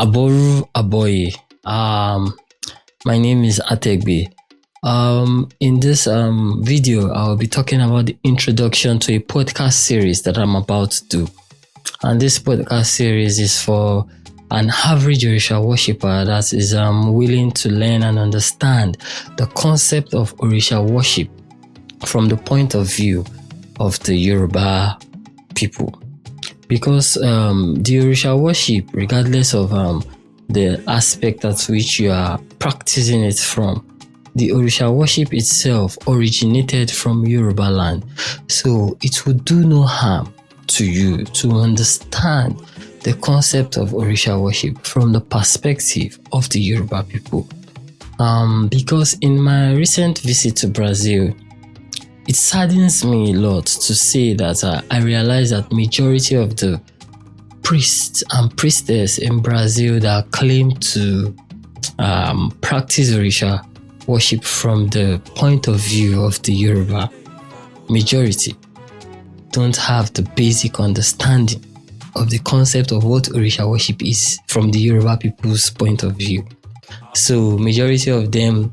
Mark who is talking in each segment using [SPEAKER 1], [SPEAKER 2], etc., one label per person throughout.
[SPEAKER 1] Aboru Aboye. My name is Ategbe. In this video, I'll be talking about the introduction to a podcast series that I'm about to do. And this podcast series is for an average Orisa worshiper that is willing to learn and understand the concept of Orisa worship from the point of view of the Yoruba people. Because the Orisa worship, regardless of the aspect at which you are practicing it from, the Orisa worship itself originated from Yoruba land. So it would do no harm to you to understand the concept of Orisa worship from the perspective of the Yoruba people. Because in my recent visit to Brazil, it saddens me a lot to say that I realize that majority of the priests and priestess in Brazil that claim to practice Orisa worship from the point of view of the Yoruba majority don't have the basic understanding of the concept of what Orisa worship is from the Yoruba people's point of view. So majority of them,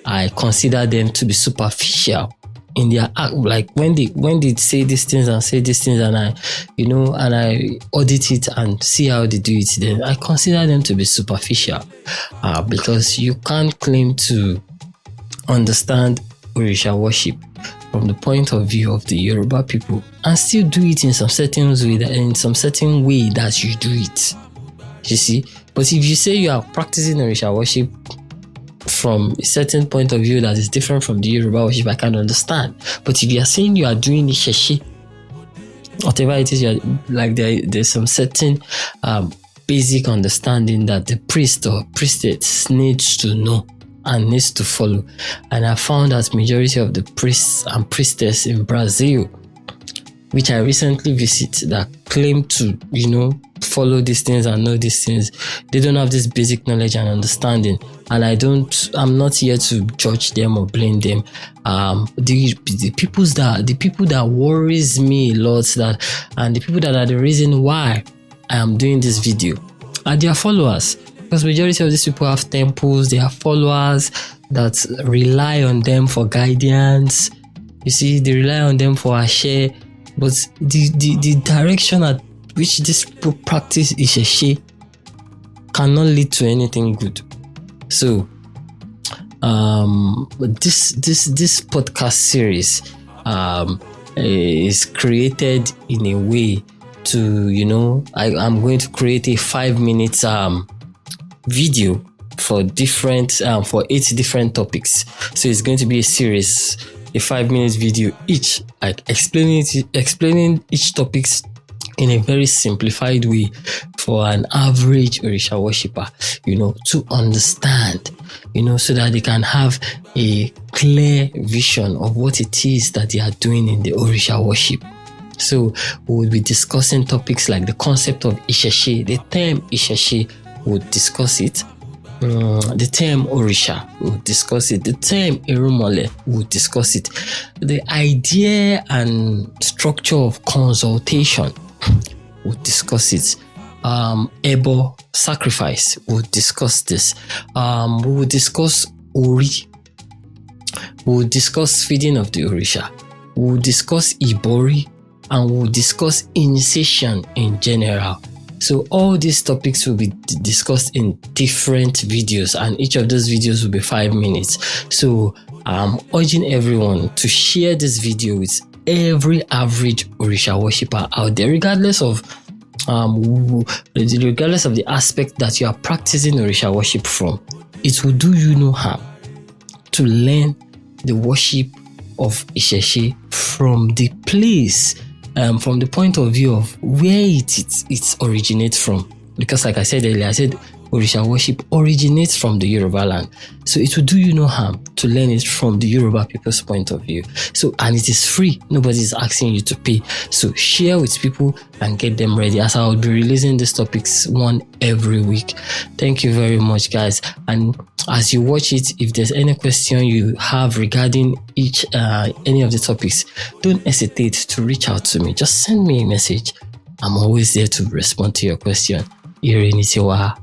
[SPEAKER 1] I consider them to be superficial in their act. Like when they say these things and say these things, and I audit it and see how they do it, then I consider them to be superficial, because you can't claim to understand Orisa worship from the point of view of the Yoruba people and still do it in some certain way that you do it. You see? But if you say you are practicing Orisa worship from a certain point of view that is different from the Yoruba worship, I can understand. But if you are saying you are doing Isese, whatever it is, there's some certain basic understanding that the priest or priestess needs to know and needs to follow. And I found that majority of the priests and priestess in Brazil, which I recently visited, that claim to, follow these things and know these things, they don't have this basic knowledge and understanding. And I'm not here to judge them or blame them. The people that worries me a lot, and the people that are the reason why I am doing this video are their followers. Because majority of these people have temples, they have followers that rely on them for guidance. You see, they rely on them for a share. But the direction at which these people practice Isese cannot lead to anything good. So, this podcast series is created in a way to, I'm going to create a 5 minutes video for 8 different topics. So it's going to be a series, a 5 minutes video each, like explaining each topics in a very simplified way for an average Orisa worshiper, to understand, so that they can have a clear vision of what it is that they are doing in the Orisa worship. So we will be discussing topics like the concept of Isese, the term Isese, we'll discuss it. The term Orisa, we'll discuss it. The term Irunmole, we'll discuss it. The idea and structure of consultation, we'll discuss it. Ebo, sacrifice, we'll discuss this. We will discuss Ori. We'll discuss feeding of the Orisa. We'll discuss Ibori, and we'll discuss initiation in general. So all these topics will be discussed in different videos, and each of those videos will be 5 minutes. So I'm urging everyone to share this video with every average Orisa worshiper out there, regardless of the aspect that you are practicing Orisa worship from. It will do you no harm to learn the worship of Isese from the place, from the point of view of where it originates from. Because like I said earlier, Orisa worship originates from the Yoruba land. So it will do you no harm to learn it from the Yoruba people's point of view. So, and it is free. Nobody is asking you to pay. So share with people and get them ready, as I will be releasing these topics one every week. Thank you very much, guys. And as you watch it, if there's any question you have regarding any of the topics, don't hesitate to reach out to me. Just send me a message. I'm always there to respond to your question. Tiwa.